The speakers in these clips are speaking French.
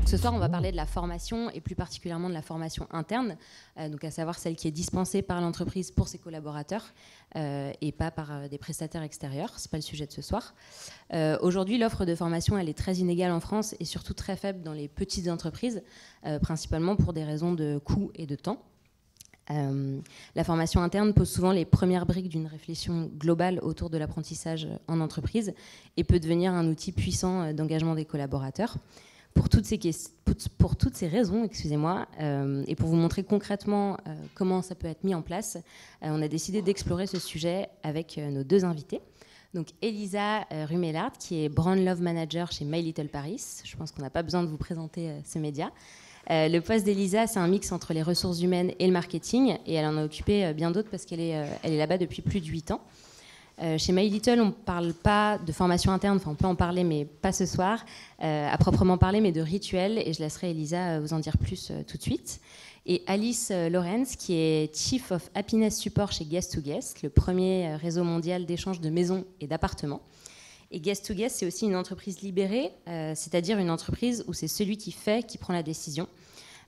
Ce soir, on va parler de la formation et plus particulièrement de la formation interne, donc à savoir celle qui est dispensée par l'entreprise pour ses collaborateurs et pas par des prestataires extérieurs. Ce n'est pas le sujet de ce soir. Aujourd'hui, l'offre de formation elle est très inégale en France et surtout très faible dans les petites entreprises, principalement pour des raisons de coût et de temps. La formation interne pose souvent les premières briques d'une réflexion globale autour de l'apprentissage en entreprise et peut devenir un outil puissant d'engagement des collaborateurs. Pour toutes ces raisons, excusez-moi, et pour vous montrer concrètement comment ça peut être mis en place, on a décidé d'explorer ce sujet avec nos deux invités. Donc Elisa Rumellard, qui est Brand Love Manager chez My Little Paris. Je pense qu'on n'a pas besoin de vous présenter ce média. Le poste d'Elisa, c'est un mix entre les ressources humaines et le marketing, et elle en a occupé bien d'autres parce qu'elle est là-bas depuis plus de 8 ans. Chez My Little, on ne parle pas de formation interne, enfin on peut en parler, mais pas ce soir, à proprement parler, mais de rituels, et je laisserai Elisa vous en dire plus tout de suite. Et Alice Lorenz, qui est Chief of Happiness Support chez Guest to Guest, le premier réseau mondial d'échange de maisons et d'appartements. Et Guest to Guest, c'est aussi une entreprise libérée, c'est-à-dire une entreprise où c'est celui qui fait qui prend la décision.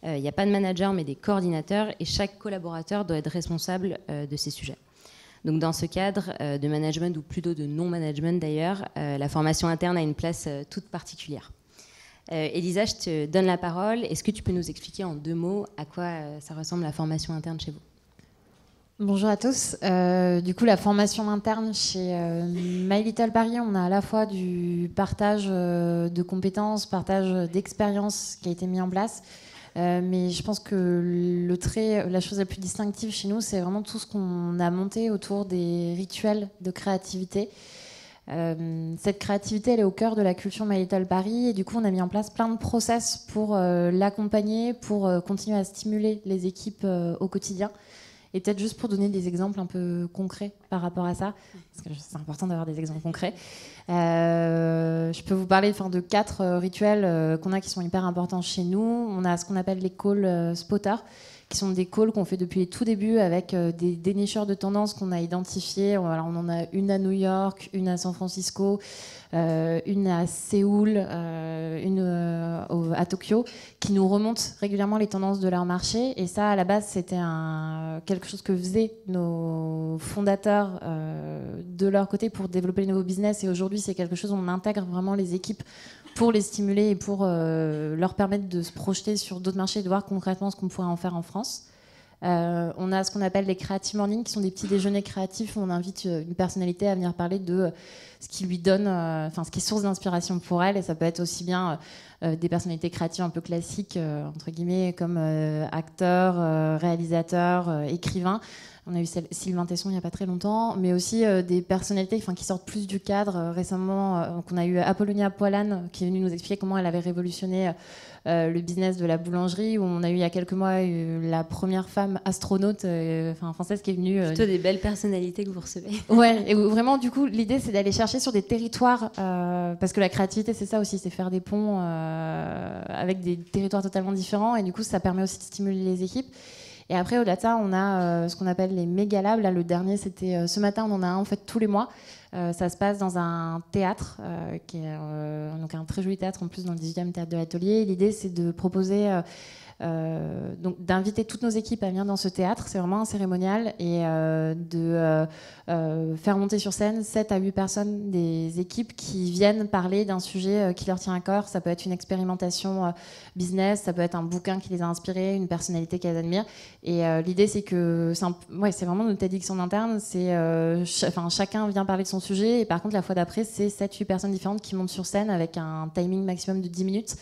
Il n'y a pas de manager, mais des coordinateurs, et chaque collaborateur doit être responsable de ces sujets. Donc dans ce cadre de management, ou plutôt de non-management d'ailleurs, la formation interne a une place toute particulière. Elisa, je te donne la parole. Est-ce que tu peux nous expliquer en 2 mots à quoi ça ressemble la formation interne chez vous ? Bonjour à tous. Du coup, la formation interne chez My Little Paris, on a à la fois du partage de compétences, partage d'expériences qui a été mis en place. Mais je pense que la chose la plus distinctive chez nous, c'est vraiment tout ce qu'on a monté autour des rituels de créativité. Cette créativité, elle est au cœur de la culture My Little Paris, et du coup, on a mis en place plein de process pour l'accompagner, pour continuer à stimuler les équipes au quotidien. Et peut-être juste pour donner des exemples un peu concrets par rapport à ça, parce que c'est important d'avoir des exemples concrets. Je peux vous parler de 4 rituels qu'on a qui sont hyper importants chez nous. On a ce qu'on appelle les calls spotters, qui sont des calls qu'on fait depuis les tout débuts avec des dénicheurs de tendances qu'on a identifiés. Alors, on en a une à New York, une à San Francisco, une à Séoul, une à Tokyo, qui nous remontent régulièrement les tendances de leur marché. Et ça, à la base, c'était quelque chose que faisaient nos fondateurs de leur côté pour développer les nouveaux business. Et aujourd'hui, c'est quelque chose où on intègre vraiment les équipes pour les stimuler et pour leur permettre de se projeter sur d'autres marchés et de voir concrètement ce qu'on pourrait en faire en France. On a ce qu'on appelle les Creative Morning, qui sont des petits déjeuners créatifs où on invite une personnalité à venir parler de ce qui lui donne, ce qui est source d'inspiration pour elle. Et ça peut être aussi bien des personnalités créatives un peu classiques, entre guillemets, comme acteurs, réalisateurs, écrivains. On a eu Sylvain Tesson il n'y a pas très longtemps, mais aussi des personnalités qui sortent plus du cadre. Récemment, on a eu Apollonia Poilane qui est venue nous expliquer comment elle avait révolutionné le business de la boulangerie, où on a eu il y a quelques mois la première femme astronaute française qui est venue. Plutôt des belles personnalités que vous recevez. Ouais, et où vraiment du coup l'idée c'est d'aller chercher sur des territoires, parce que la créativité c'est ça aussi, c'est faire des ponts avec des territoires totalement différents, et du coup ça permet aussi de stimuler les équipes. Et après, au-delà de ça, on a ce qu'on appelle les méga labs. Là, le dernier, c'était ce matin, on en a un en fait tous les mois. Ça se passe dans un théâtre, qui est donc un très joli théâtre, en plus dans le 18e théâtre de l'Atelier. L'idée, c'est de proposer, donc d'inviter toutes nos équipes à venir dans ce théâtre. C'est vraiment un cérémonial, et de faire monter sur scène 7 à 8 personnes des équipes qui viennent parler d'un sujet qui leur tient à cœur. Ça peut être une expérimentation business, ça peut être un bouquin qui les a inspirés, une personnalité qu'elles admirent. Et l'idée, c'est que c'est vraiment notre TEDx en interne. C'est, chacun vient parler de son sujet, et par contre, la fois d'après, c'est 7-8 personnes différentes qui montent sur scène avec un timing maximum de 10 minutes.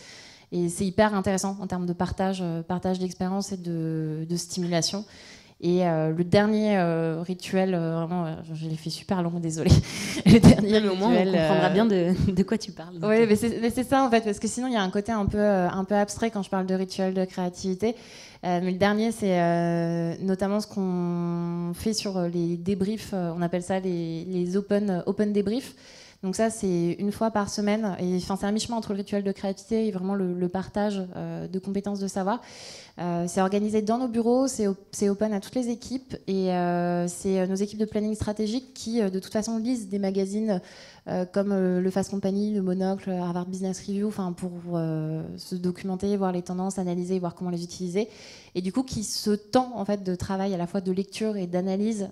Et c'est hyper intéressant en termes de partage d'expérience et de stimulation. Et le dernier rituel, vraiment, je l'ai fait super long, désolée. Le dernier mais au moins, on comprendra bien de quoi tu parles. Oui, mais c'est ça en fait, parce que sinon il y a un côté un peu abstrait quand je parle de rituel de créativité. Mais le dernier, c'est notamment ce qu'on fait sur les débriefs. On appelle ça les open débriefs. Donc ça, c'est une fois par semaine. Et c'est un mi-chemin entre le rituel de créativité et vraiment le partage de compétences, de savoir. C'est organisé dans nos bureaux, c'est open à toutes les équipes et c'est nos équipes de planning stratégique qui, de toute façon, lisent des magazines comme le Fast Company, le Monocle, Harvard Business Review, pour se documenter, voir les tendances, analyser, voir comment les utiliser. Et du coup, qui ce temps en fait de travail à la fois de lecture et d'analyse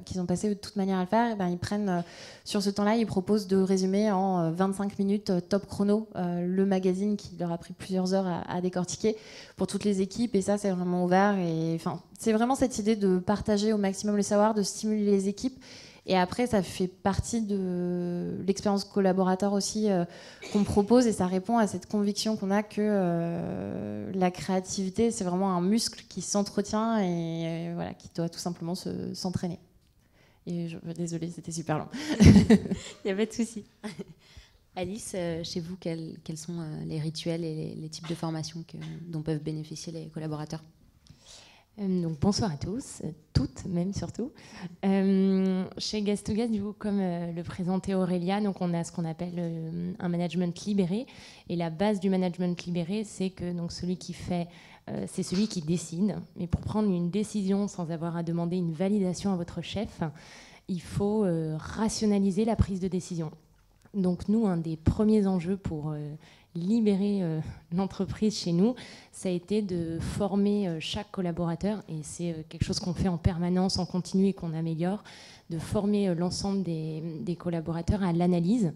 qu'ils ont passé de toute manière à le faire, ils prennent sur ce temps-là, ils proposent de résumer en 25 minutes top chrono le magazine qui leur a pris plusieurs heures à décortiquer pour toutes les équipes. Et ça, c'est vraiment ouvert. Et c'est vraiment cette idée de partager au maximum les savoirs, de stimuler les équipes. Et après, ça fait partie de l'expérience collaborateur aussi qu'on propose, et ça répond à cette conviction qu'on a que la créativité, c'est vraiment un muscle qui s'entretient et voilà, qui doit tout simplement s'entraîner. Et désolée, c'était super long. Il n'y a pas de souci. Alice, chez vous, quels sont les rituels et les types de formations dont peuvent bénéficier les collaborateurs ? Donc bonsoir à tous, toutes même surtout. Chez Gas to Gas, du coup, comme le présentait Aurélia, donc on a ce qu'on appelle un management libéré. Et la base du management libéré, c'est que donc celui qui fait, c'est celui qui décide. Mais pour prendre une décision sans avoir à demander une validation à votre chef, il faut rationaliser la prise de décision. Donc nous, un des premiers enjeux pour libérer l'entreprise chez nous, ça a été de former chaque collaborateur, et c'est quelque chose qu'on fait en permanence, en continu et qu'on améliore, de former l'ensemble des collaborateurs à l'analyse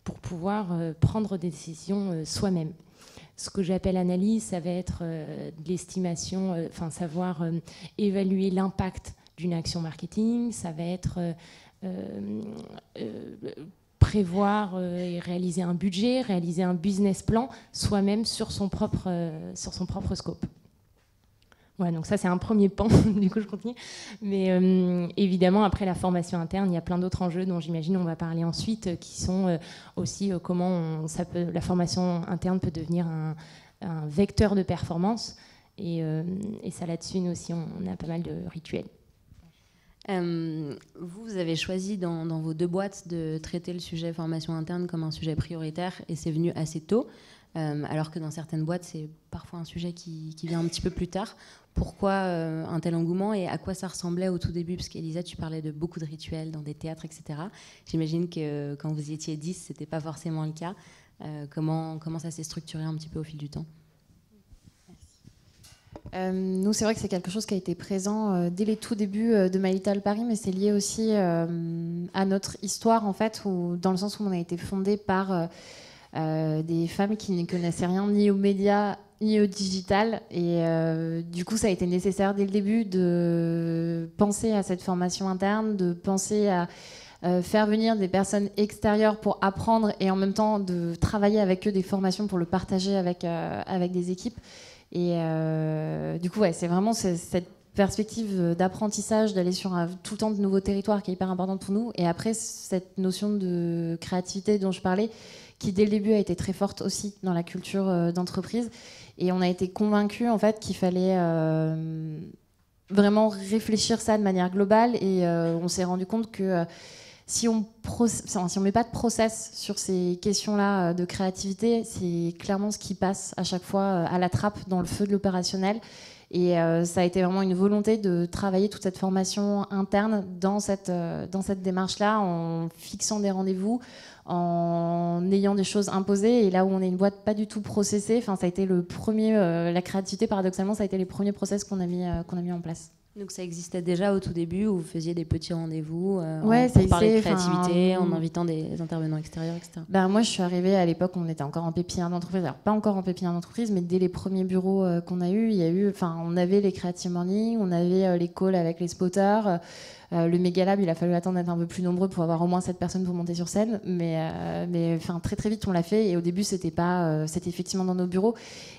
pour pouvoir prendre des décisions soi-même. Ce que j'appelle analyse, ça va être de l'estimation, savoir évaluer l'impact d'une action marketing, ça va être prévoir et réaliser un budget, réaliser un business plan soi-même sur son propre scope. Voilà, donc ça c'est un premier pan, du coup je continue. Mais évidemment, après la formation interne, il y a plein d'autres enjeux dont j'imagine on va parler ensuite, qui sont aussi comment la formation interne peut devenir un vecteur de performance. Et ça là-dessus, nous aussi, on a pas mal de rituels. Vous avez choisi dans vos 2 boîtes de traiter le sujet formation interne comme un sujet prioritaire, et c'est venu assez tôt, alors que dans certaines boîtes, c'est parfois un sujet qui vient un petit peu plus tard. Pourquoi un tel engouement, et à quoi ça ressemblait au tout début? Parce qu'Elisa, tu parlais de beaucoup de rituels dans des théâtres, etc. J'imagine que quand vous étiez 10, ce n'était pas forcément le cas. Comment ça s'est structuré un petit peu au fil du temps? Nous, c'est vrai que c'est quelque chose qui a été présent dès les tout débuts de My Little Paris, mais c'est lié aussi à notre histoire, en fait, dans le sens où on a été fondé par des femmes qui ne connaissaient rien ni aux médias ni au digital. Et du coup, ça a été nécessaire dès le début de penser à cette formation interne, de penser à faire venir des personnes extérieures pour apprendre, et en même temps de travailler avec eux des formations pour le partager avec des équipes. Et du coup, c'est vraiment cette perspective d'apprentissage, d'aller sur tout le temps de nouveaux territoires qui est hyper importante pour nous. Et après, cette notion de créativité dont je parlais, qui dès le début a été très forte aussi dans la culture d'entreprise. Et on a été convaincus en fait qu'il fallait vraiment réfléchir ça de manière globale. Et on s'est rendu compte que si on met pas de process sur ces questions-là de créativité, c'est clairement ce qui passe à chaque fois à la trappe dans le feu de l'opérationnel. Et ça a été vraiment une volonté de travailler toute cette formation interne dans cette démarche-là, en fixant des rendez-vous, en ayant des choses imposées. Et là où on est une boîte pas du tout processée, ça a été le premier, la créativité, paradoxalement, ça a été les premiers process qu'on a mis en place. Donc ça existait déjà au tout début, où vous faisiez des petits rendez-vous pour parler de créativité, en invitant des intervenants extérieurs, etc. Moi, je suis arrivée à l'époque où on était encore en pépinière d'entreprise. Alors, pas encore en pépinière d'entreprise, mais dès les premiers bureaux qu'on a eus, on avait les Creative Morning, on avait les calls avec les spotters. Le Mégalab, il a fallu attendre d'être un peu plus nombreux pour avoir au moins 7 personnes pour monter sur scène. Mais très très vite, on l'a fait. Et au début, c'était effectivement dans nos bureaux.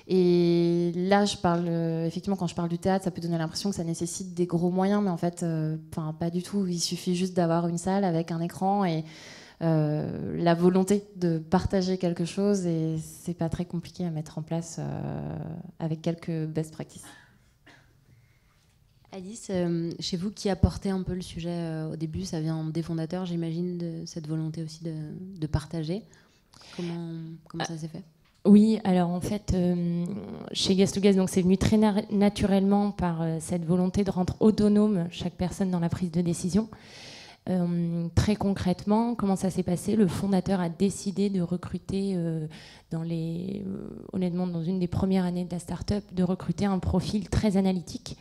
Et là, effectivement, quand je parle du théâtre, ça peut donner l'impression que ça nécessite des gros moyens. Mais en fait, pas du tout. Il suffit juste d'avoir une salle avec un écran et la volonté de partager quelque chose. Et c'est pas très compliqué à mettre en place avec quelques best practices. Alice, chez vous, qui a porté un peu le sujet au début, ça vient des fondateurs, j'imagine, de cette volonté aussi de partager. Comment ça s'est fait? Oui, alors en fait, chez Gas2Gas, donc c'est venu très naturellement par cette volonté de rendre autonome chaque personne dans la prise de décision. Très concrètement, comment ça s'est passé? Le fondateur a décidé de recruter, honnêtement, dans une des premières années de la start-up, de recruter un profil très analytique,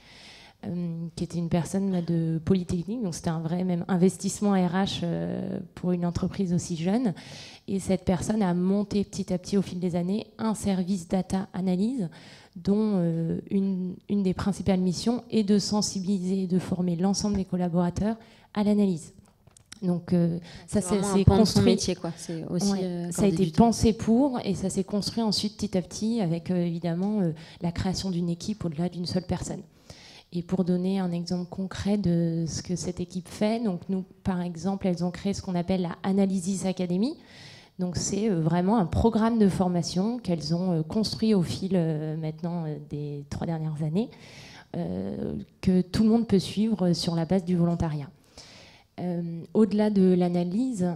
qui était une personne de Polytechnique, donc c'était un vrai même investissement RH pour une entreprise aussi jeune. Et cette personne a monté petit à petit au fil des années un service data analyse dont une des principales missions est de sensibiliser et de former l'ensemble des collaborateurs à l'analyse. Donc ça c'est construit. Métier, quoi. C'est aussi, ça a été pensé pour, et ça s'est construit ensuite petit à petit avec évidemment la création d'une équipe au-delà d'une seule personne. Et pour donner un exemple concret de ce que cette équipe fait, donc nous, par exemple, elles ont créé ce qu'on appelle la Analysis Academy. Donc c'est vraiment un programme de formation qu'elles ont construit au fil maintenant des 3 dernières années, que tout le monde peut suivre sur la base du volontariat. Au-delà de l'analyse,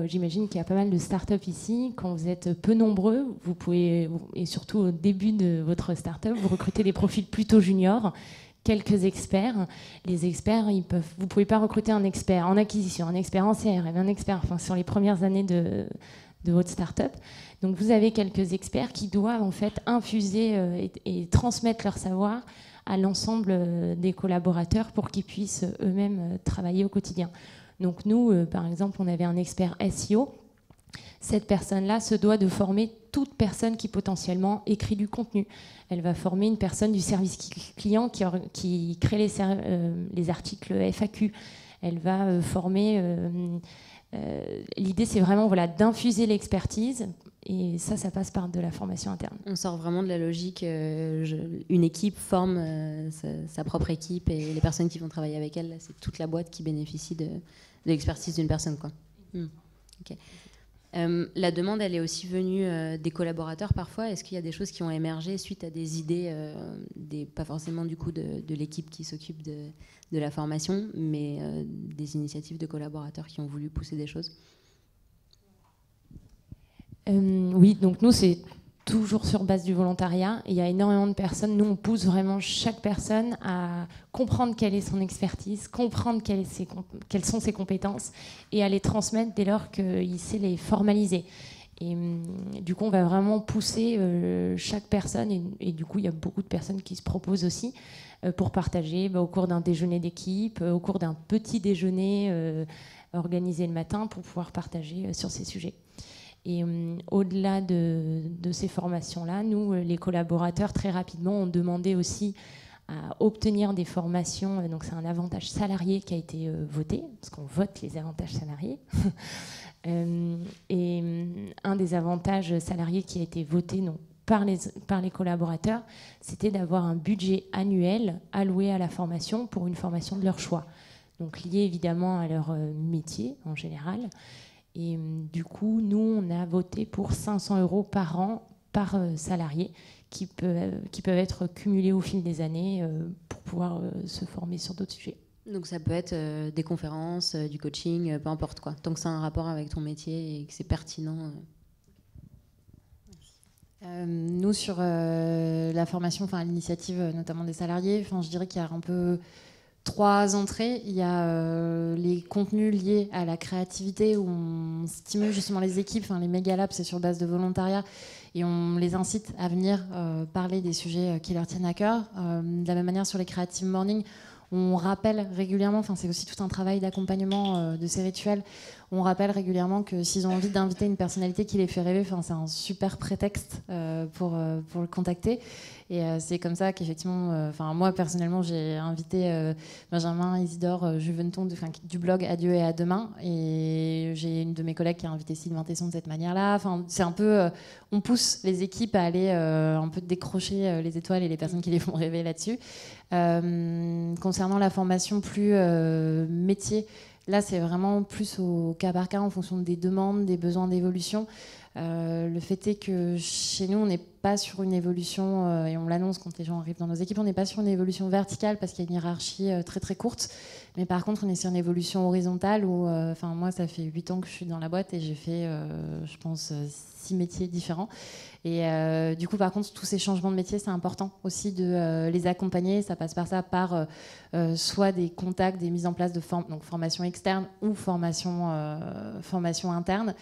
j'imagine qu'il y a pas mal de startups ici. Quand vous êtes peu nombreux, vous pouvez, et surtout au début de votre startup, vous recrutez des profils plutôt juniors, quelques experts. Les experts, vous ne pouvez pas recruter un expert en acquisition, un expert en CRM, un expert sur les premières années de votre startup. Donc vous avez quelques experts qui doivent en fait infuser et transmettre leur savoir à l'ensemble des collaborateurs pour qu'ils puissent eux-mêmes travailler au quotidien. Donc nous, par exemple, on avait un expert SEO. Cette personne-là se doit de former toute personne qui potentiellement écrit du contenu. Elle va former une personne du service client qui crée les articles FAQ. Elle va former... l'idée, c'est vraiment d'infuser l'expertise. Et ça passe par de la formation interne. On sort vraiment de la logique, une équipe forme sa propre équipe et les personnes qui vont travailler avec elle, c'est toute la boîte qui bénéficie de l'expertise d'une personne, quoi. Okay. La demande, elle est aussi venue des collaborateurs parfois. Est-ce qu'il y a des choses qui ont émergé suite à des idées, pas forcément du coup de l'équipe qui s'occupe de la formation, mais des initiatives de collaborateurs qui ont voulu pousser des choses? Oui, donc nous, c'est toujours sur base du volontariat. Il y a énormément de personnes. Nous, on pousse vraiment chaque personne à comprendre quelle est son expertise, comprendre quelles sont ses compétences et à les transmettre dès lors qu'il sait les formaliser. Et du coup, on va vraiment pousser chaque personne. Et du coup, il y a beaucoup de personnes qui se proposent aussi pour partager au cours d'un déjeuner d'équipe, au cours d'un petit déjeuner organisé le matin pour pouvoir partager sur ces sujets. Et au-delà de ces formations-là, nous, les collaborateurs, très rapidement, ont demandé aussi à obtenir des formations. Donc, c'est un avantage salarié qui a été voté, parce qu'on vote les avantages salariés. Et un des avantages salariés qui a été voté par les collaborateurs, c'était d'avoir un budget annuel alloué à la formation pour une formation de leur choix. Donc, lié évidemment à leur métier en général. Et du coup, nous, on a voté pour 500 € par an par salarié qui peuvent être cumulés au fil des années pour pouvoir se former sur d'autres sujets. Donc ça peut être des conférences, du coaching, peu importe quoi, tant que ça a un rapport avec ton métier et que c'est pertinent. Nous, sur la formation, l'initiative notamment des salariés, je dirais qu'il y a un peu 3 entrées. Il y a les contenus liés à la créativité où on stimule justement les équipes. Les Mega Labs, c'est sur base de volontariat et on les incite à venir parler des sujets qui leur tiennent à cœur. De la même manière, sur les Creative Morning, on rappelle régulièrement, c'est aussi tout un travail d'accompagnement de ces rituels. On rappelle régulièrement que s'ils ont envie d'inviter une personnalité qui les fait rêver, c'est un super prétexte pour le contacter. Et c'est comme ça qu'effectivement, moi personnellement, j'ai invité Benjamin Isidore Juventon du blog Adieu et à demain. Et j'ai une de mes collègues qui a invité Sylvain Tesson de cette manière-là. C'est un peu, on pousse les équipes à aller un peu décrocher les étoiles et les personnes qui les font rêver là-dessus. Concernant la formation plus métier, là, c'est vraiment plus au cas par cas en fonction des demandes, des besoins d'évolution. Le fait est que chez nous, on n'est pas sur une évolution, et on l'annonce quand les gens arrivent dans nos équipes, on n'est pas sur une évolution verticale parce qu'il y a une hiérarchie très très courte. Mais par contre, on est sur une évolution horizontale où, moi, ça fait 8 ans que je suis dans la boîte et j'ai fait, je pense, 6 métiers différents. Et du coup, par contre, tous ces changements de métier, c'est important aussi de les accompagner. Ça passe par ça, par soit des contacts, des mises en place de donc formation externe ou formation interne.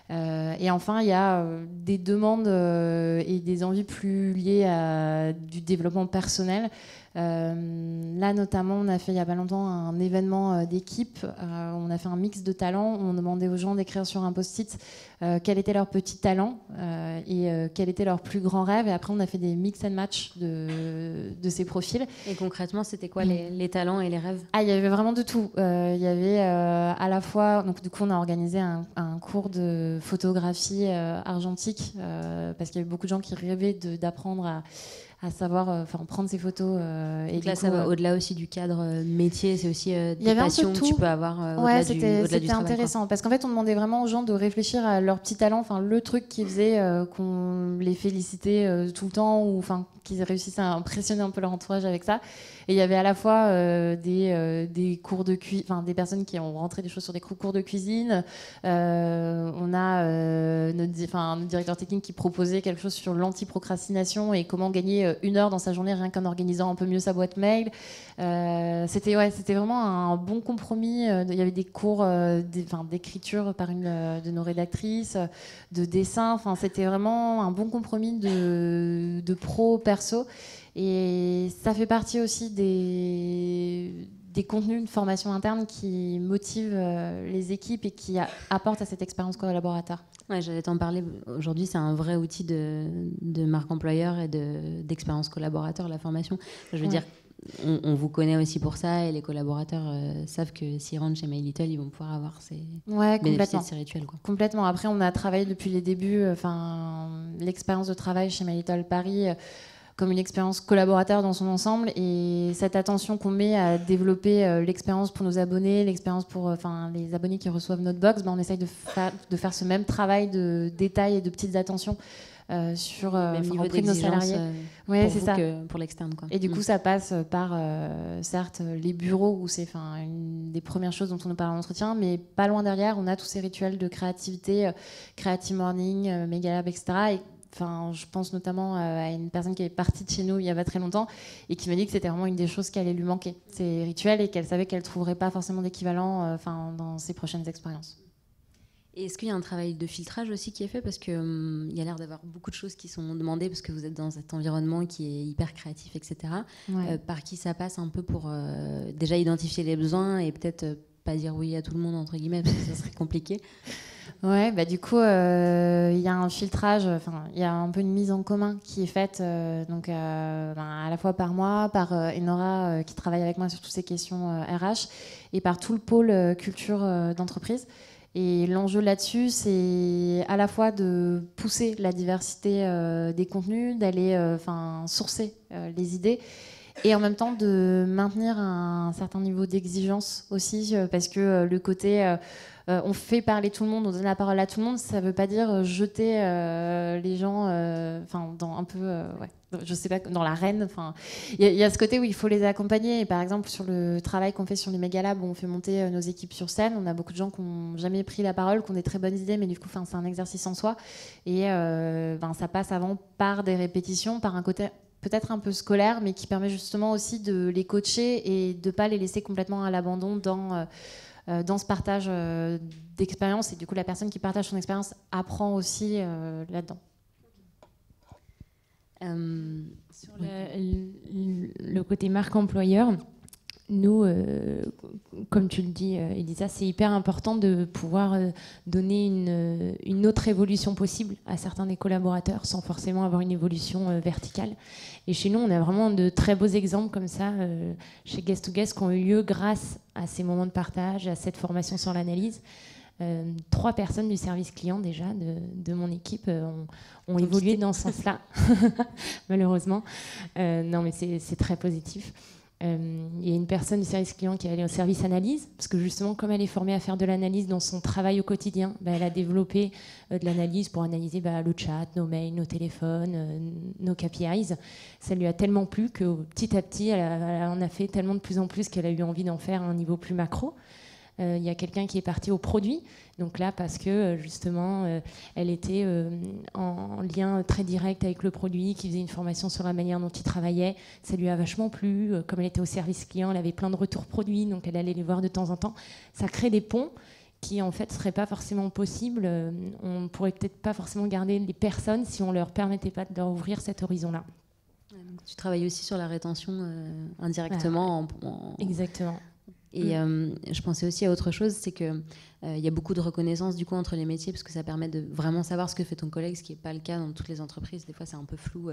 Et enfin, il y a des demandes et des envies plus liées à du développement personnel. Là, notamment, on a fait il n'y a pas longtemps un événement d'équipe. On a fait un mix de talents. On demandait aux gens d'écrire sur un post-it quel était leur petit talent et quel était leur plus grand rêve. Et après, on a fait des mix and match de ces profils. Et concrètement, c'était quoi les talents et les rêves ? Il y avait vraiment de tout. Il y avait à la fois... Donc, du coup, on a organisé un cours de photographie argentique parce qu'il y avait beaucoup de gens qui rêvaient d'apprendre à savoir prendre ses photos. Et donc là, ça va au-delà aussi du cadre métier, c'est aussi des passions que tu peux avoir au-delà du travail. C'était intéressant, parce qu'en fait, on demandait vraiment aux gens de réfléchir à leur petit talent, le truc qui faisait qu'on les félicitait tout le temps, ou qu'ils réussissaient à impressionner un peu leur entourage avec ça. Et il y avait à la fois des cours de des personnes qui ont rentré des choses sur des cours de cuisine. On a notre directeur technique qui proposait quelque chose sur l'anti-procrastination et comment gagner 1 heure dans sa journée rien qu'en organisant un peu mieux sa boîte mail. C'était vraiment un bon compromis. Il y avait des cours d'écriture par une de nos rédactrices, de dessin. C'était vraiment un bon compromis de pro-perso. Et ça fait partie aussi des contenus de formation interne qui motivent les équipes et qui apportent à cette expérience collaborateur. Ouais, j'allais t'en parler. Aujourd'hui, c'est un vrai outil de marque employeur et d'expérience collaborateur, la formation. Je veux dire, on vous connaît aussi pour ça et les collaborateurs savent que s'ils rentrent chez My Little, ils vont pouvoir avoir bénéficier de ces rituels. Quoi. Complètement. Après, on a travaillé depuis les débuts, l'expérience de travail chez My Little Paris comme une expérience collaborateur dans son ensemble, et cette attention qu'on met à développer l'expérience pour nos abonnés, l'expérience pour les abonnés qui reçoivent notre box, on essaye de faire ce même travail de détail et de petites attentions sur auprès de nos salariés. C'est ça. Que pour l'externe. Quoi. Et du coup, ça passe par, certes, les bureaux, où c'est une des premières choses dont on nous parle en entretien, mais pas loin derrière, on a tous ces rituels de créativité, Creative Morning, Megalab, etc. Et je pense notamment à une personne qui est partie de chez nous il y a pas très longtemps et qui m'a dit que c'était vraiment une des choses qui allait lui manquer, ces rituels, et qu'elle savait qu'elle ne trouverait pas forcément d'équivalent dans ses prochaines expériences. Et est-ce qu'il y a un travail de filtrage aussi qui est fait ? Parce qu'il y a l'air d'avoir beaucoup de choses qui sont demandées parce que vous êtes dans cet environnement qui est hyper créatif, etc. Ouais. Par qui ça passe un peu pour déjà identifier les besoins et peut-être pas dire oui à tout le monde, entre guillemets, parce que ça serait compliqué. Ouais, du coup, il y a un filtrage, il y a un peu une mise en commun qui est faite à la fois par moi, par Enora qui travaille avec moi sur toutes ces questions RH, et par tout le pôle culture d'entreprise. Et l'enjeu là-dessus, c'est à la fois de pousser la diversité des contenus, d'aller sourcer les idées, et en même temps de maintenir un certain niveau d'exigence aussi, parce que le côté on fait parler tout le monde, on donne la parole à tout le monde, ça ne veut pas dire jeter les gens dans un peu je sais pas, dans l'arène. Il y a ce côté où il faut les accompagner. Et par exemple, sur le travail qu'on fait sur les Megalabs, où on fait monter nos équipes sur scène, on a beaucoup de gens qui n'ont jamais pris la parole, qui ont des très bonnes idées, mais du coup c'est un exercice en soi, et ça passe avant par des répétitions, par un côté peut-être un peu scolaire, mais qui permet justement aussi de les coacher et de ne pas les laisser complètement à l'abandon dans ce partage d'expérience. Et du coup, la personne qui partage son expérience apprend aussi là-dedans. Sur le côté marque employeur, nous, comme tu le dis, Elisa, c'est hyper important de pouvoir donner une autre évolution possible à certains des collaborateurs sans forcément avoir une évolution verticale. Et chez nous, on a vraiment de très beaux exemples comme ça chez Guest to Guest qui ont eu lieu grâce à ces moments de partage, à cette formation sur l'analyse. 3 personnes du service client déjà de mon équipe ont évolué dans ce sens-là, malheureusement. Non, mais c'est très positif. Il y a une personne du service client qui est allée au service analyse, parce que justement, comme elle est formée à faire de l'analyse dans son travail au quotidien, elle a développé de l'analyse pour analyser le chat, nos mails, nos téléphones, nos KPIs. Ça lui a tellement plu que petit à petit, elle en a fait tellement de plus en plus qu'elle a eu envie d'en faire à un niveau plus macro. Il y a quelqu'un qui est parti au produit, donc là parce que justement elle était en lien très direct avec le produit, qui faisait une formation sur la manière dont il travaillait, ça lui a vachement plu. Comme elle était au service client, elle avait plein de retours produits, donc elle allait les voir de temps en temps. Ça crée des ponts qui en fait seraient pas forcément possibles. On pourrait peut-être pas forcément garder les personnes si on leur permettait pas de leur ouvrir cet horizon-là. Tu travailles aussi sur la rétention indirectement. Exactement. Et je pensais aussi à autre chose, c'est qu'il y a beaucoup de reconnaissance du coup entre les métiers, parce que ça permet de vraiment savoir ce que fait ton collègue, ce qui n'est pas le cas dans toutes les entreprises. Des fois, c'est un peu flou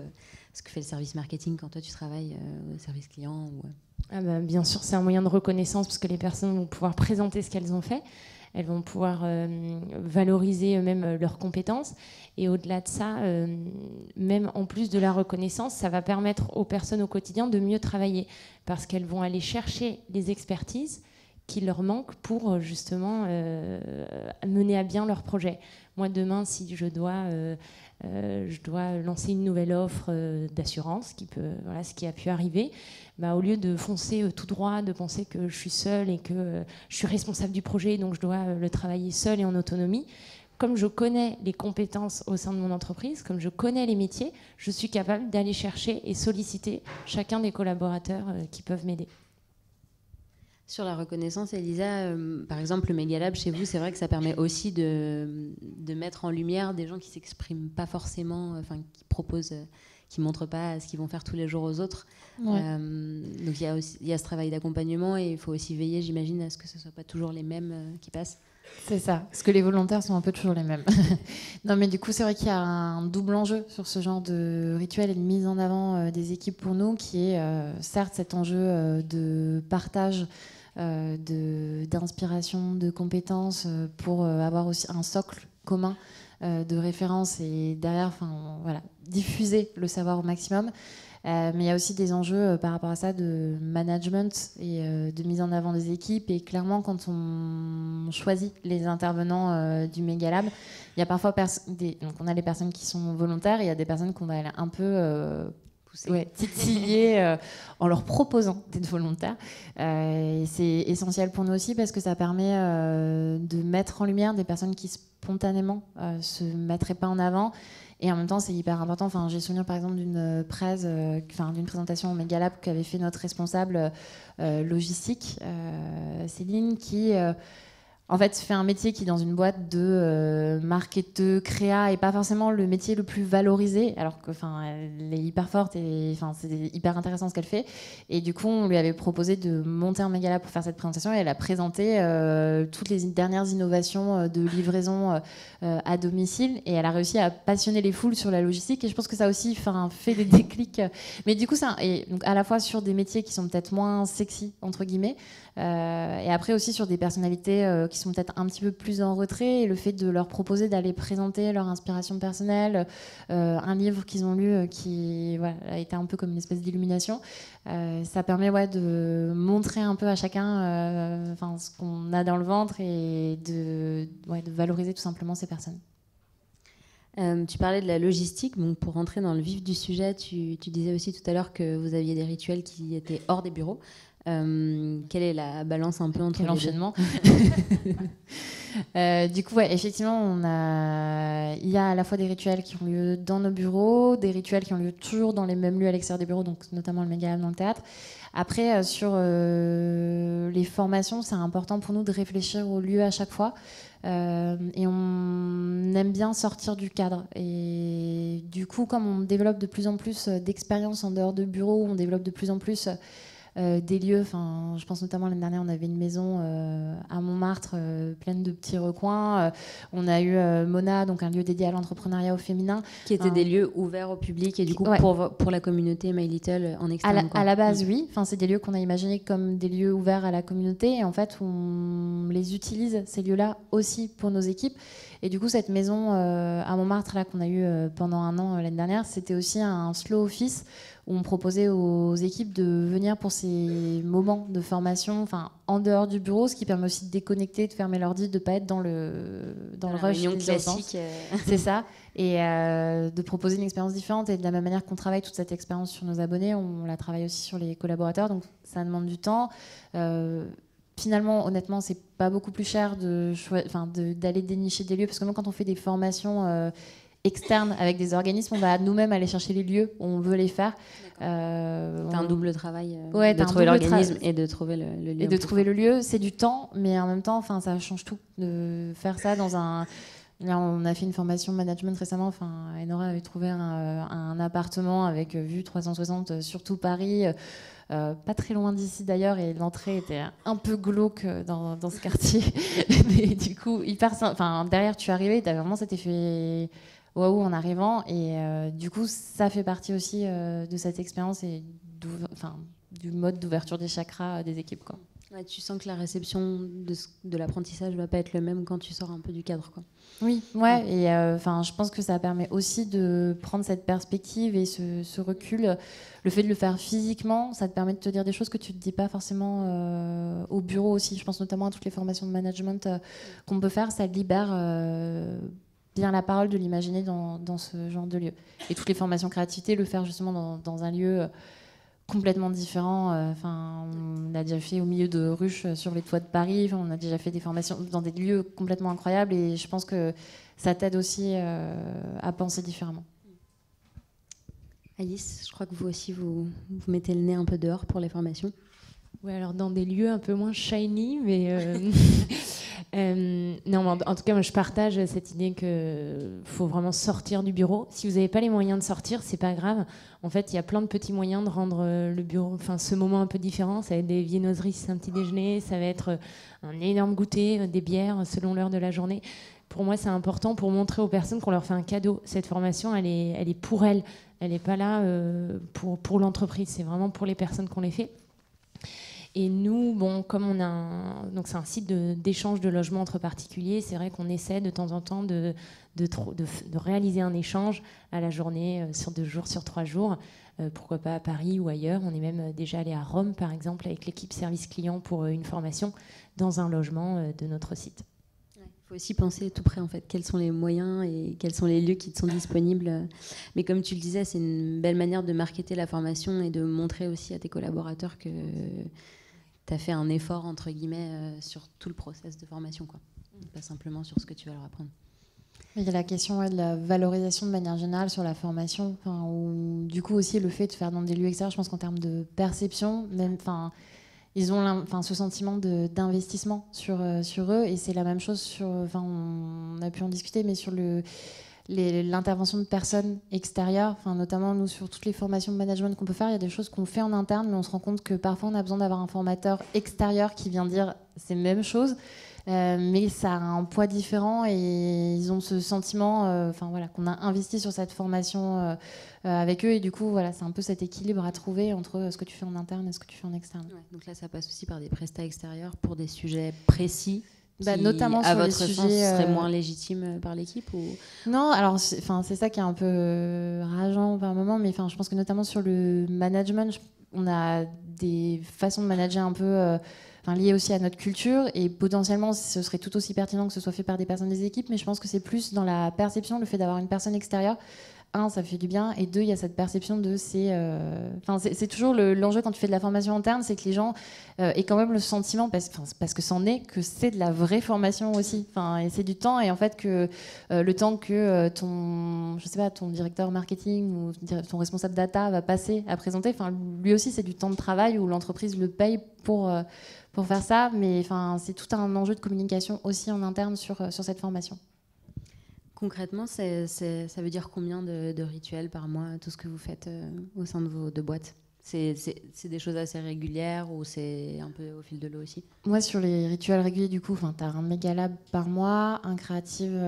ce que fait le service marketing quand toi tu travailles au service client. Bien sûr, c'est un moyen de reconnaissance, parce que les personnes vont pouvoir présenter ce qu'elles ont fait. Elles vont pouvoir valoriser eux-mêmes leurs compétences. Et au-delà de ça, même en plus de la reconnaissance, ça va permettre aux personnes au quotidien de mieux travailler, parce qu'elles vont aller chercher les expertises qui leur manquent pour justement mener à bien leur projet. Moi, demain, si je dois lancer une nouvelle offre d'assurance, ce qui a pu arriver, au lieu de foncer tout droit, de penser que je suis seule et que je suis responsable du projet, donc je dois le travailler seule et en autonomie, comme je connais les compétences au sein de mon entreprise, comme je connais les métiers, je suis capable d'aller chercher et solliciter chacun des collaborateurs qui peuvent m'aider. Sur la reconnaissance, Elisa, par exemple, le Megalab chez vous, c'est vrai que ça permet aussi de mettre en lumière des gens qui ne s'expriment pas forcément, qui proposent, qui ne montrent pas ce qu'ils vont faire tous les jours aux autres. Ouais. Donc il y a ce travail d'accompagnement, et il faut aussi veiller, j'imagine, à ce que ce ne soient pas toujours les mêmes qui passent. C'est ça, parce que les volontaires sont un peu toujours les mêmes. Non, mais du coup, c'est vrai qu'il y a un double enjeu sur ce genre de rituel et de mise en avant des équipes pour nous, qui est certes cet enjeu de partage, d'inspiration, de compétences, pour avoir aussi un socle commun de référence, et derrière, diffuser le savoir au maximum. Mais il y a aussi des enjeux par rapport à ça de management et de mise en avant des équipes. Et clairement, quand on choisit les intervenants du Megalab, il y a parfois donc on a les personnes qui sont volontaires, et il y a des personnes qu'on va aller un peu titiller en leur proposant d'être volontaires. Et c'est essentiel pour nous aussi, parce que ça permet de mettre en lumière des personnes qui spontanément se mettraient pas en avant. Et en même temps, c'est hyper important. J'ai souvenir par exemple d'une présentation au Megalab qu'avait fait notre responsable logistique, Céline, qui en fait fait un métier qui, dans une boîte de marketeur, créa, est pas forcément le métier le plus valorisé, alors que elle est hyper forte et c'est hyper intéressant ce qu'elle fait. Et du coup, on lui avait proposé de monter un Megalab pour faire cette présentation, et elle a présenté toutes les dernières innovations de livraison à domicile, et elle a réussi à passionner les foules sur la logistique. Et je pense que ça aussi fait des déclics. Mais du coup, et donc à la fois sur des métiers qui sont peut-être moins sexy entre guillemets, et après aussi sur des personnalités qui sont peut-être un petit peu plus en retrait, et le fait de leur proposer d'aller présenter leur inspiration personnelle, un livre qu'ils ont lu qui a été un peu comme une espèce d'illumination, ça permet de montrer un peu à chacun ce qu'on a dans le ventre, et de valoriser tout simplement ces personnes. Tu parlais de la logistique, donc pour rentrer dans le vif du sujet, tu disais aussi tout à l'heure que vous aviez des rituels qui étaient hors des bureaux. Quelle est la balance un peu entre l'enchaînement? Du coup, effectivement, il y a à la fois des rituels qui ont lieu dans nos bureaux, des rituels qui ont lieu toujours dans les mêmes lieux à l'extérieur des bureaux, donc notamment le Megalab dans le théâtre. Après, sur les formations, c'est important pour nous de réfléchir au lieu à chaque fois. Et on aime bien sortir du cadre. Et du coup, comme on développe de plus en plus d'expériences en dehors de bureau, on développe de plus en plus des lieux, je pense notamment l'année dernière, on avait une maison à Montmartre pleine de petits recoins. On a eu Mona, donc un lieu dédié à l'entrepreneuriat au féminin, qui étaient des lieux ouverts au public, et du coup pour la communauté My Little en externe. À la base, oui. C'est des lieux qu'on a imaginés comme des lieux ouverts à la communauté, et en fait on les utilise, ces lieux-là, aussi pour nos équipes. Et du coup, cette maison à Montmartre là qu'on a eu pendant un an l'année dernière, c'était aussi un slow office où on proposait aux équipes de venir pour ces moments de formation, en dehors du bureau, ce qui permet aussi de déconnecter, de fermer l'ordi, de ne pas être dans le rush réunion des classique. C'est ça. Et de proposer une expérience différente. Et de la même manière qu'on travaille toute cette expérience sur nos abonnés, on la travaille aussi sur les collaborateurs. Donc ça demande du temps. Finalement, honnêtement, c'est pas beaucoup plus cher d'aller dénicher des lieux, parce que même quand on fait des formations externes avec des organismes, on va nous-mêmes aller chercher les lieux où on veut les faire. T'as un double travail de trouver l'organisme et de trouver le lieu. Et de trouver le lieu, c'est du temps, mais en même temps, ça change tout de faire ça dans un... Là, on a fait une formation management récemment. Enora avait trouvé un appartement avec vue 360 sur tout Paris. Pas très loin d'ici d'ailleurs, et l'entrée était un peu glauque dans ce quartier. Mais du coup, derrière, tu es arrivé, tu avais vraiment cet effet waouh en arrivant, et du coup, ça fait partie aussi de cette expérience et du mode d'ouverture des chakras des équipes, quoi. Ouais, tu sens que la réception de l'apprentissage va pas être le même quand tu sors un peu du cadre, quoi. Oui, ouais, et je pense que ça permet aussi de prendre cette perspective et ce recul. Le fait de le faire physiquement, ça te permet de te dire des choses que tu ne te dis pas forcément au bureau aussi. Je pense notamment à toutes les formations de management qu'on peut faire, ça libère bien la parole de l'imaginer dans ce genre de lieu. Et toutes les formations créativité, le faire justement dans un lieu complètement différent. On a déjà fait au milieu de ruches sur les toits de Paris. On a déjà fait des formations dans des lieux complètement incroyables, et je pense que ça t'aide aussi à penser différemment. Alice, je crois que vous aussi, vous mettez le nez un peu dehors pour les formations. Oui, alors dans des lieux un peu moins shiny, mais non, en tout cas, moi, je partage cette idée qu'il faut vraiment sortir du bureau. Si vous n'avez pas les moyens de sortir, c'est pas grave. En fait, il y a plein de petits moyens de rendre le bureau, ce moment un peu différent. Ça va être des viennoiseries, c'est un petit déjeuner, ça va être un énorme goûter, des bières selon l'heure de la journée. Pour moi, c'est important pour montrer aux personnes qu'on leur fait un cadeau. Cette formation, elle est pour elles. Elle n'est pas là pour l'entreprise. C'est vraiment pour les personnes qu'on les fait. Et nous, comme on a donc c'est un site d'échange de logements entre particuliers, c'est vrai qu'on essaie de temps en temps de réaliser un échange à la journée, sur 2 jours, sur 3 jours. Pourquoi pas à Paris ou ailleurs. On est même déjà allé à Rome, par exemple, avec l'équipe service client pour une formation dans un logement de notre site. Il faut aussi penser tout près, en fait, quels sont les moyens et quels sont les lieux qui te sont disponibles. Mais comme tu le disais, c'est une belle manière de marketer la formation et de montrer aussi à tes collaborateurs que tu as fait un effort, entre guillemets, sur tout le process de formation, quoi. Pas simplement sur ce que tu vas leur apprendre. Il y a la question de la valorisation de manière générale sur la formation, ou du coup aussi le fait de faire dans des lieux extérieurs. Je pense qu'en termes de perception, même, ils ont ce sentiment d'investissement sur eux, et c'est la même chose on a pu en discuter, mais sur l'intervention de personnes extérieures, notamment nous sur toutes les formations de management qu'on peut faire, il y a des choses qu'on fait en interne, mais on se rend compte que parfois on a besoin d'avoir un formateur extérieur qui vient dire ces mêmes choses, mais ça a un poids différent, et ils ont ce sentiment qu'on a investi sur cette formation avec eux, et du coup c'est un peu cet équilibre à trouver entre ce que tu fais en interne et ce que tu fais en externe. Ouais, donc là ça passe aussi par des prestats extérieurs pour des sujets précis qui, notamment à sur votre les sens, sujets seraient moins légitimes par l'équipe ou... Non, alors c'est ça qui est un peu rageant par moment, mais je pense que notamment sur le management, on a des façons de manager un peu liées aussi à notre culture, et potentiellement ce serait tout aussi pertinent que ce soit fait par des personnes des équipes, mais je pense que c'est plus dans la perception, le fait d'avoir une personne extérieure. 1, ça fait du bien, et 2, il y a cette perception de c'est toujours l'enjeu quand tu fais de la formation interne, c'est que les gens aient quand même le sentiment, parce que c'en est, que c'est de la vraie formation aussi, et c'est du temps, et en fait que le temps que ton directeur marketing ou ton responsable data va passer à présenter, lui aussi c'est du temps de travail où l'entreprise le paye pour faire ça, mais c'est tout un enjeu de communication aussi en interne sur cette formation. Concrètement, ça veut dire combien de rituels par mois, tout ce que vous faites au sein de vos 2 boîtes? C'est des choses assez régulières ou c'est un peu au fil de l'eau aussi? Moi, sur les rituels réguliers, du coup, tu as un méga lab par mois, un créative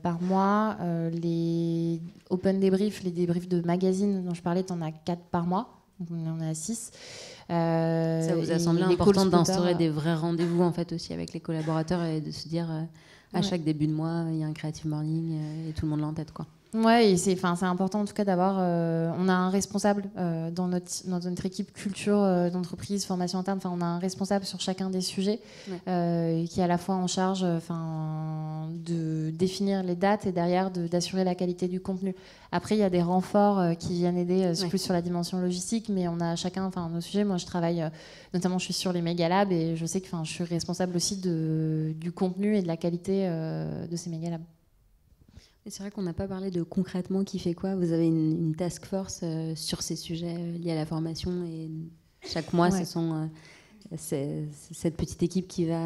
par mois, les open débriefs, les débriefs de magazines dont je parlais, tu en as 4 par mois. Donc on en est à 6. Ça vous a semblé important d'instaurer des vrais rendez-vous en fait aussi avec les collaborateurs et de se dire à chaque début de mois, il y a un creative morning et tout le monde l'a en tête, quoi. Ouais, et c'est important en tout cas d'avoir. On a un responsable dans notre équipe culture d'entreprise, formation interne. On a un responsable sur chacun des sujets qui est à la fois en charge de définir les dates et derrière d'assurer la qualité du contenu. Après, il y a des renforts qui viennent aider plus sur la dimension logistique, mais on a chacun nos sujets. Moi, je travaille, notamment, je suis sur les méga labs et je sais que je suis responsable aussi du contenu et de la qualité de ces méga labs. Et c'est vrai qu'on n'a pas parlé de concrètement qui fait quoi. Vous avez une task force sur ces sujets liés à la formation et chaque mois, ce sont c'est cette petite équipe qui va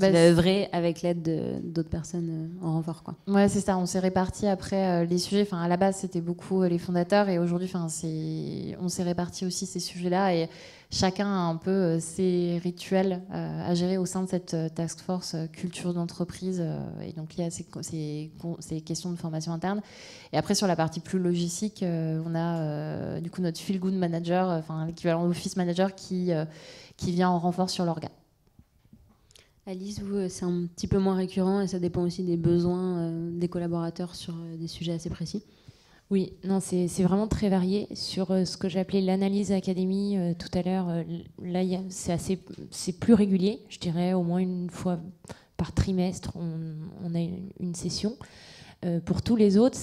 œuvrer avec l'aide d'autres personnes en renfort, quoi. Ouais, c'est ça. On s'est répartis après les sujets. À la base, c'était beaucoup les fondateurs et aujourd'hui, on s'est répartis aussi ces sujets-là et chacun a un peu ses rituels à gérer au sein de cette task force culture d'entreprise et donc lié à ces questions de formation interne. Et après, sur la partie plus logistique, on a du coup notre feel good manager, l'équivalent office manager qui vient en renfort sur l'orga. Alice, vous, c'est un petit peu moins récurrent et ça dépend aussi des besoins des collaborateurs sur des sujets assez précis. Oui, non, c'est vraiment très varié. Sur ce que j'appelais l'analyse académie tout à l'heure, là, c'est plus régulier. Je dirais au moins une fois par trimestre, on a une session. Pour tous les autres,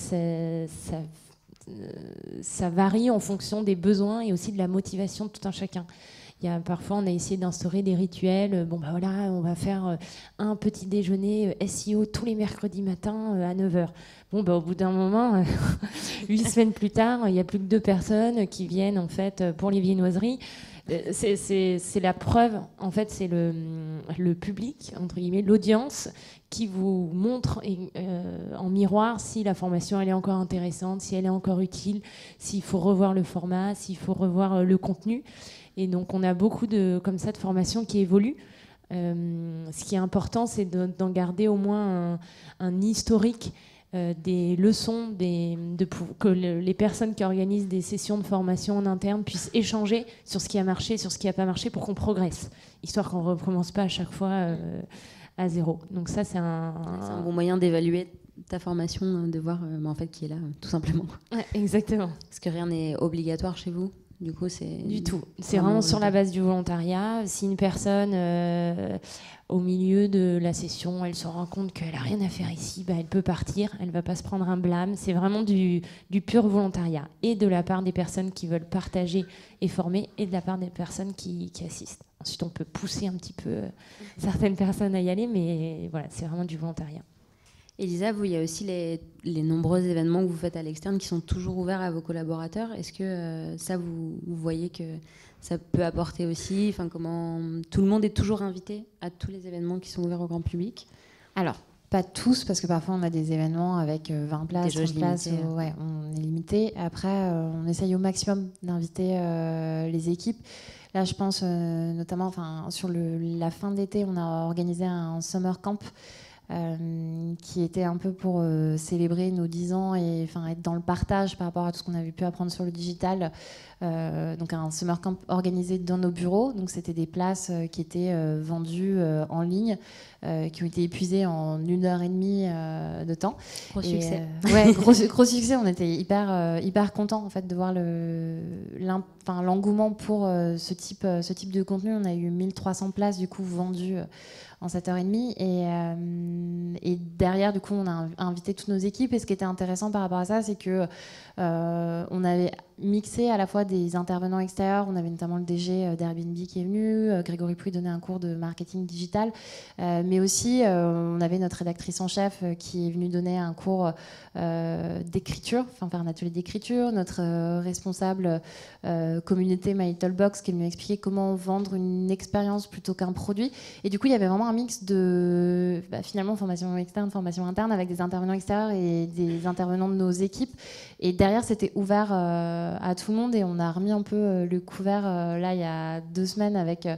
ça varie en fonction des besoins et aussi de la motivation de tout un chacun. Parfois, on a essayé d'instaurer des rituels. On va faire un petit déjeuner SEO tous les mercredis matins à 9h. Au bout d'un moment, 8 semaines plus tard, il n'y a plus que 2 personnes qui viennent en fait pour les viennoiseries. C'est la preuve, en fait, c'est le public, entre guillemets, l'audience qui vous montre en miroir si la formation elle est encore intéressante, si elle est encore utile, s'il faut revoir le format, s'il faut revoir le contenu. Et donc, on a beaucoup de formations qui évoluent. Ce qui est important, c'est d'en garder au moins un historique des leçons, que les personnes qui organisent des sessions de formation en interne puissent échanger sur ce qui a marché, sur ce qui n'a pas marché, pour qu'on progresse, histoire qu'on ne recommence pas à chaque fois à zéro. Donc ça, c'est un bon moyen d'évaluer ta formation, de voir en fait qui est là, tout simplement. Ouais, exactement. Parce que rien n'est obligatoire chez vous. Du coup, du tout. C'est vraiment sur la base du volontariat. Si une personne, au milieu de la session, elle se rend compte qu'elle n'a rien à faire ici, elle peut partir. Elle ne va pas se prendre un blâme. C'est vraiment du pur volontariat. Et de la part des personnes qui veulent partager et former, et de la part des personnes qui assistent. Ensuite, on peut pousser un petit peu certaines personnes à y aller, mais voilà, c'est vraiment du volontariat. Elisa, vous, il y a aussi les nombreux événements que vous faites à l'externe qui sont toujours ouverts à vos collaborateurs. Est-ce que ça, vous voyez que ça peut apporter aussi, comment tout le monde est toujours invité à tous les événements qui sont ouverts au grand public? Alors, pas tous, parce que parfois on a des événements avec 20 places, 30 places, on est limité. Après, on essaye au maximum d'inviter les équipes. Là, je pense notamment, sur la fin d'été, on a organisé un summer camp qui était un peu pour célébrer nos 10 ans et être dans le partage par rapport à tout ce qu'on avait pu apprendre sur le digital. Donc un summer camp organisé dans nos bureaux. Donc c'était des places qui étaient vendues en ligne, qui ont été épuisées en 1h30 de temps. Gros succès. Gros succès. On était hyper contents en fait de voir l'engouement pour ce type de contenu. On a eu 1300 places du coup vendues en 7h30 et derrière du coup on a invité toutes nos équipes et ce qui était intéressant par rapport à ça c'est que on avait mixé à la fois des intervenants extérieurs, on avait notamment le DG d'Airbnb qui est venu, Grégory Pouy donnait un cours de marketing digital, mais aussi on avait notre rédactrice en chef qui est venue donner un cours d'écriture, faire un atelier d'écriture, notre responsable communauté My Little Box qui est venu expliquer comment vendre une expérience plutôt qu'un produit, et du coup il y avait vraiment un mix de finalement formation externe, formation interne avec des intervenants extérieurs et des intervenants de nos équipes, et derrière c'était ouvert à tout le monde et on a remis un peu le couvert là il y a 2 semaines avec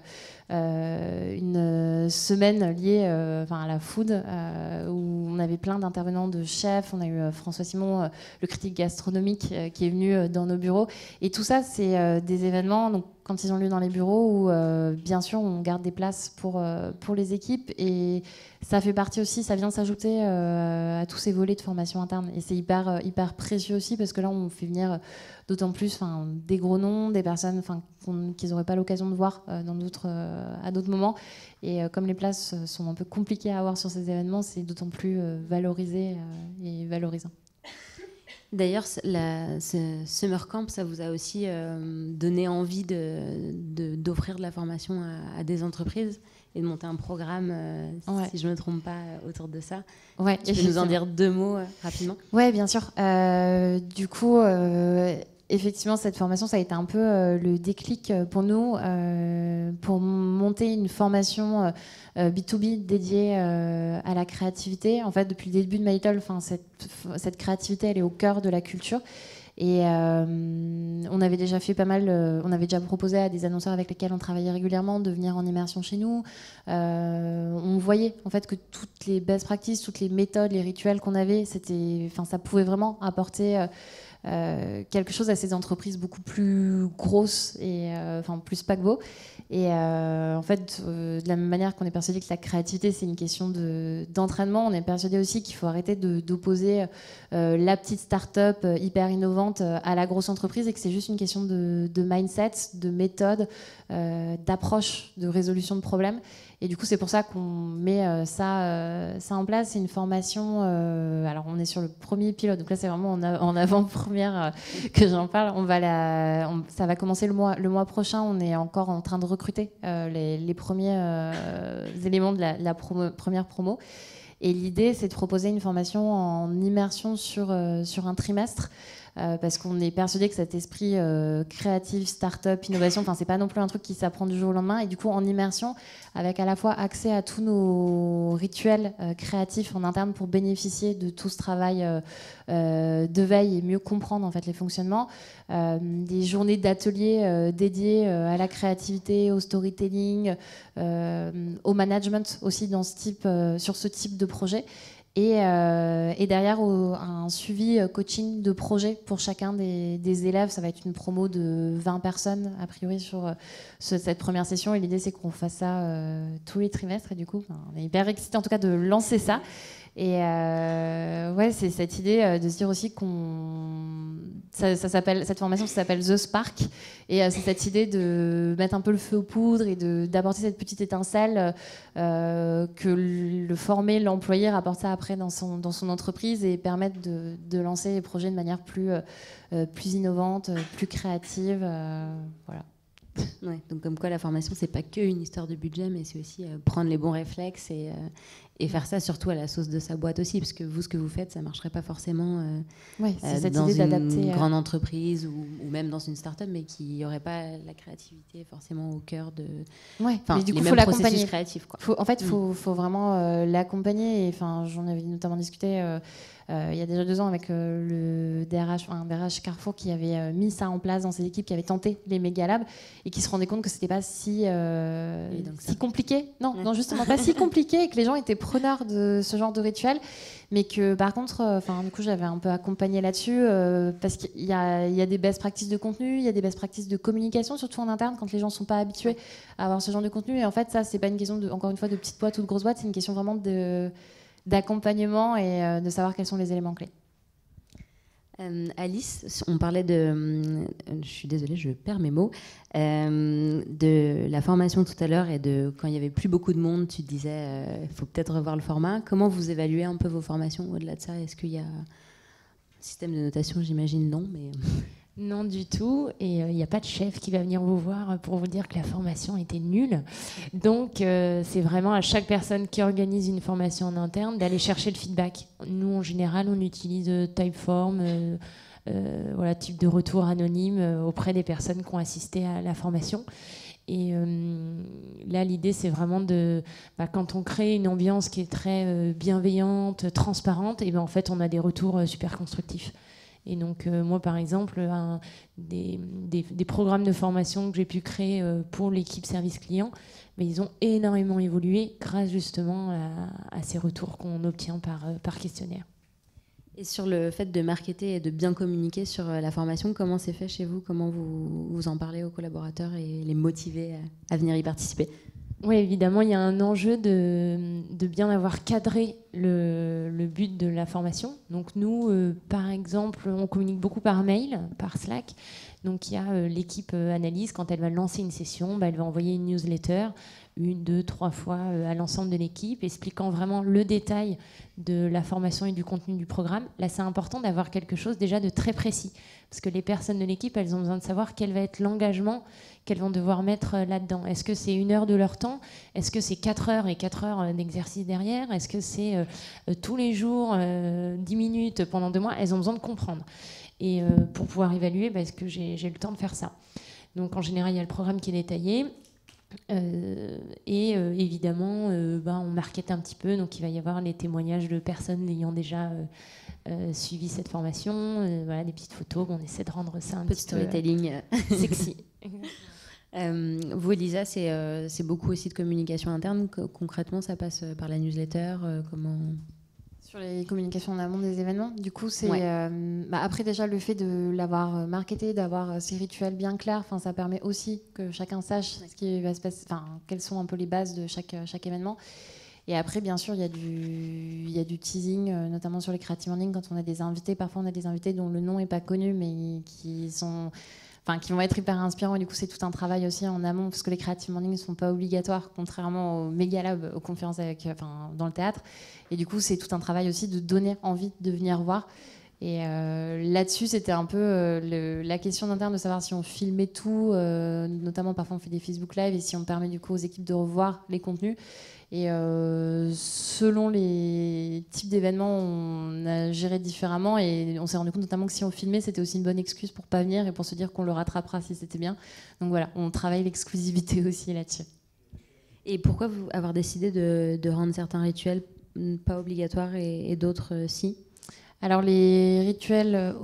une semaine liée à la food, où on avait plein d'intervenants de chefs. On a eu François Simon, le critique gastronomique, qui est venu dans nos bureaux. Et tout ça, c'est des événements, donc, quand ils ont lieu dans les bureaux, où bien sûr on garde des places pour les équipes, et ça fait partie aussi, ça vient s'ajouter à tous ces volets de formation interne, et c'est hyper précieux aussi, parce que là on fait venir d'autant plus des gros noms, des personnes qu'ils n'auraient pas l'occasion de voir à d'autres moments, et comme les places sont un peu compliquées à avoir sur ces événements, c'est d'autant plus valorisé et valorisant. D'ailleurs, ce Summer Camp, ça vous a aussi donné envie d'offrir de la formation à des entreprises et de monter un programme, si je ne me trompe pas, autour de ça. Ouais, tu peux nous en dire 2 mots rapidement ? Oui, bien sûr. Du coup, effectivement, cette formation, ça a été un peu le déclic pour nous, pour monter une formation B2B dédiée à la créativité. En fait, depuis le début de MyLittle, cette créativité, elle est au cœur de la culture. Et on avait déjà fait on avait déjà proposé à des annonceurs avec lesquels on travaillait régulièrement de venir en immersion chez nous. On voyait en fait que toutes les best practices, toutes les méthodes, les rituels qu'on avait, ça pouvait vraiment apporter quelque chose à ces entreprises beaucoup plus grosses et plus paquebot. Et en fait, de la même manière qu'on est persuadé que la créativité, c'est une question d'entraînement, on est persuadé aussi qu'il faut arrêter d'opposer la petite start-up hyper innovante à la grosse entreprise, et que c'est juste une question de mindset, de méthode, d'approche, de résolution de problèmes. Et du coup, c'est pour ça qu'on met ça en place. C'est une formation. Alors, on est sur le premier pilote. Donc là, c'est vraiment en avant-première que j'en parle. Ça va commencer le mois prochain. On est encore en train de recruter les premiers éléments de la première promo. Et l'idée, c'est de proposer une formation en immersion sur un trimestre. Parce qu'on est persuadé que cet esprit créatif, start-up, innovation, c'est pas non plus un truc qui s'apprend du jour au lendemain. Et du coup, en immersion, avec à la fois accès à tous nos rituels créatifs en interne pour bénéficier de tout ce travail de veille et mieux comprendre en fait les fonctionnements, des journées d'ateliers dédiées à la créativité, au storytelling, au management aussi sur ce type de projet. Et derrière, un suivi coaching de projet pour chacun des élèves. Ça va être une promo de 20 personnes, a priori, sur cette première session. Et l'idée, c'est qu'on fasse ça tous les trimestres. Et du coup, on est hyper excités, en tout cas, de lancer ça. Et c'est cette idée de se dire aussi cette formation s'appelle The Spark, et c'est cette idée de mettre un peu le feu aux poudres et d'apporter cette petite étincelle que l'employé rapporte ça après dans son entreprise, et permettre de lancer les projets de manière plus innovante, plus créative. Voilà. Ouais, donc comme quoi la formation, c'est pas que une histoire de budget, mais c'est aussi prendre les bons réflexes et faire ça surtout à la sauce de sa boîte aussi, parce que vous, ce que vous faites, ça marcherait pas forcément dans une grande entreprise ou même dans une start-up, mais qui n'y aurait pas la créativité forcément au cœur de mais du coup, les faut mêmes processus créatifs. Faut vraiment l'accompagner. Et j'en avais notamment discuté il y a déjà 2 ans avec le DRH Carrefour, qui avait mis ça en place dans ses équipes, qui avait tenté les méga labs, et qui se rendait compte que c'était pas si compliqué. Non, justement pas si compliqué, et que les gens étaient preneurs de ce genre de rituel, mais que par contre, du coup, j'avais un peu accompagné là-dessus, parce qu'il y a des best practices de contenu, il y a des best practices de communication, surtout en interne, quand les gens sont pas habitués à avoir ce genre de contenu. Et en fait, ça, c'est pas une question encore une fois de petite boîte ou de grosse boîte, c'est une question vraiment d'accompagnement et de savoir quels sont les éléments clés. Alice, on parlait je suis désolée, je perds mes mots, de la formation tout à l'heure, et de quand il n'y avait plus beaucoup de monde, tu te disais il faut peut-être revoir le format. Comment vous évaluez un peu vos formations au-delà de ça ? Est-ce qu'il y a un système de notation ? J'imagine non, mais... Non du tout, et il n'y a pas de chef qui va venir vous voir pour vous dire que la formation était nulle. Donc c'est vraiment à chaque personne qui organise une formation en interne d'aller chercher le feedback. Nous, en général, on utilise Typeform, type de retour anonyme auprès des personnes qui ont assisté à la formation. Et là, l'idée, c'est vraiment quand on crée une ambiance qui est très bienveillante, transparente, et en fait, on a des retours super constructifs. Et donc, moi, par exemple, des programmes de formation que j'ai pu créer pour l'équipe service client, mais ils ont énormément évolué grâce justement à ces retours qu'on obtient par questionnaire. Et sur le fait de marketer et de bien communiquer sur la formation, comment c'est fait chez vous? Comment vous en parlez aux collaborateurs et les motiver à venir y participer? Oui, évidemment, il y a un enjeu de bien avoir cadré le but de la formation. Donc nous, par exemple, on communique beaucoup par mail, par Slack. Donc il y a l'équipe analyse, quand elle va lancer une session, elle va envoyer une newsletter 1, 2, 3 fois à l'ensemble de l'équipe, expliquant vraiment le détail de la formation et du contenu du programme. Là, c'est important d'avoir quelque chose déjà de très précis, parce que les personnes de l'équipe, elles ont besoin de savoir quel va être l'engagement qu'elles vont devoir mettre là-dedans. Est-ce que c'est 1 heure de leur temps? Est-ce que c'est 4 heures et 4 heures d'exercice derrière? Est-ce que c'est tous les jours 10 minutes pendant 2 mois? Elles ont besoin de comprendre. Et pour pouvoir évaluer, est-ce que j'ai le temps de faire ça? Donc en général, il y a le programme qui est détaillé. Évidemment, on market un petit peu, donc il va y avoir les témoignages de personnes ayant déjà suivi cette formation, voilà, des petites photos, on essaie de rendre ça un petit storytelling sexy. Vous, Elisa, c'est beaucoup aussi de communication interne. Concrètement, ça passe par la newsletter, comment... Sur les communications en amont des événements, du coup, c'est ouais. Après déjà le fait de l'avoir marketé, d'avoir ces rituels bien clairs, ça permet aussi que chacun sache ce qui va se passer, quelles sont un peu les bases de chaque événement. Et après, bien sûr, il y a du teasing, notamment sur les creative morning quand on a des invités. Parfois, on a des invités dont le nom n'est pas connu, mais qui vont être hyper inspirants. Et du coup, c'est tout un travail aussi en amont, parce que les creative morning ne sont pas obligatoires, contrairement aux méga labs, aux conférences dans le théâtre. Et du coup, c'est tout un travail aussi de donner envie de venir voir. Et là-dessus, c'était un peu la question d'interne de savoir si on filmait tout, notamment parfois on fait des Facebook Live, et si on permet du coup aux équipes de revoir les contenus. Et selon les types d'événements, on a géré différemment, et on s'est rendu compte notamment que si on filmait, c'était aussi une bonne excuse pour pas venir et pour se dire qu'on le rattrapera si c'était bien. Donc voilà, on travaille l'exclusivité aussi là-dessus. Et pourquoi avoir décidé de rendre certains rituels pas obligatoires et d'autres si? Alors les rituels,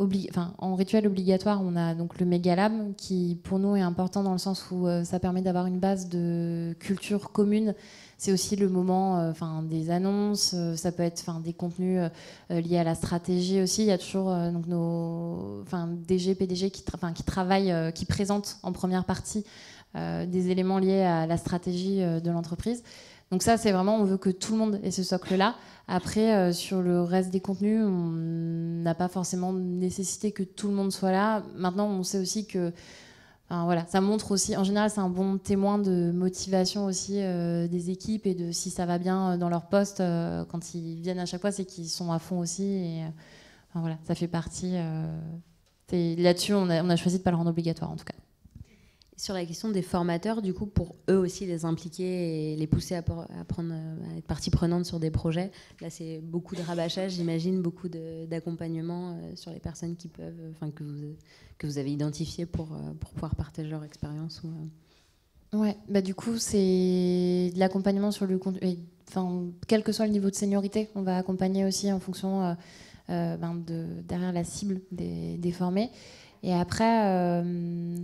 en rituel obligatoire, on a donc le Mégalab qui pour nous est important dans le sens où ça permet d'avoir une base de culture commune. C'est aussi le moment des annonces, ça peut être des contenus liés à la stratégie aussi. Il y a toujours donc nos DG, PDG qui travaillent, qui présentent en première partie des éléments liés à la stratégie de l'entreprise. Donc ça, c'est vraiment, on veut que tout le monde ait ce socle-là. Après, sur le reste des contenus, on n'a pas forcément nécessité que tout le monde soit là. Maintenant, on sait aussi que ça montre aussi, en général, c'est un bon témoin de motivation aussi des équipes et de si ça va bien dans leur poste. Quand ils viennent à chaque fois, c'est qu'ils sont à fond aussi. Et ça fait partie. Là-dessus, on a choisi de ne pas le rendre obligatoire, en tout cas. Sur la question des formateurs, du coup, pour eux aussi les impliquer et les pousser à être partie prenante sur des projets, là c'est beaucoup de rabâchage, j'imagine, beaucoup d'accompagnement sur les personnes qui peuvent, que vous avez identifiées pour pouvoir partager leur expérience. Ouais, du coup c'est de l'accompagnement sur le contenu, quel que soit le niveau de seniorité, on va accompagner aussi en fonction derrière la cible des formés. Et après,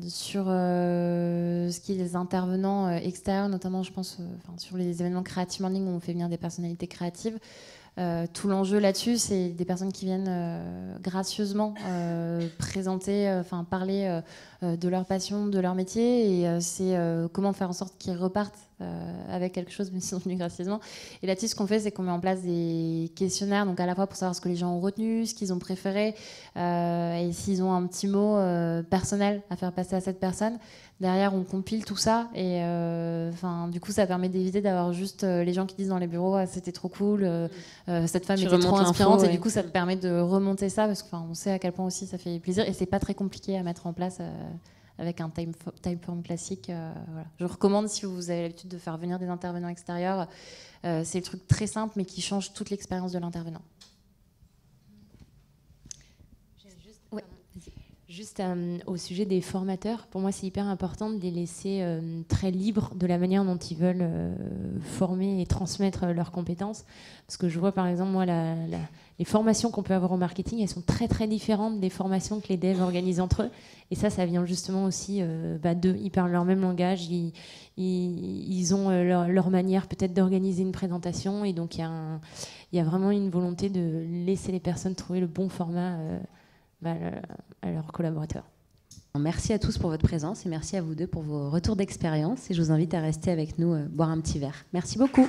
sur ce qui est des intervenants extérieurs, notamment je pense sur les événements Creative Morning où on fait venir des personnalités créatives, tout l'enjeu là-dessus, c'est des personnes qui viennent gracieusement présenter, parler de leur passion, de leur métier, et c'est comment faire en sorte qu'ils repartent avec quelque chose, même s'ils sont venus gracieusement. Et là-dessus, ce qu'on fait, c'est qu'on met en place des questionnaires, donc à la fois pour savoir ce que les gens ont retenu, ce qu'ils ont préféré, et s'ils ont un petit mot personnel à faire passer à cette personne. Derrière, on compile tout ça, et du coup, ça permet d'éviter d'avoir juste les gens qui disent dans les bureaux c'était trop cool, cette femme était trop inspirante, et du coup, ça te permet de remonter ça, parce qu'on sait à quel point aussi ça fait plaisir, et c'est pas très compliqué à mettre en place avec un Typeform classique. Je recommande, si vous avez l'habitude de faire venir des intervenants extérieurs, c'est le truc très simple, mais qui change toute l'expérience de l'intervenant. Juste au sujet des formateurs, pour moi c'est hyper important de les laisser très libres de la manière dont ils veulent former et transmettre leurs compétences. Parce que je vois par exemple, moi, les formations qu'on peut avoir au marketing, elles sont très très différentes des formations que les devs organisent entre eux. Et ça vient justement aussi d'eux. Ils parlent leur même langage, ils ont leur manière peut-être d'organiser une présentation. Et donc il y a vraiment une volonté de laisser les personnes trouver le bon format à leurs collaborateurs. Merci à tous pour votre présence et merci à vous deux pour vos retours d'expérience. Et je vous invite à rester avec nous boire un petit verre. Merci beaucoup.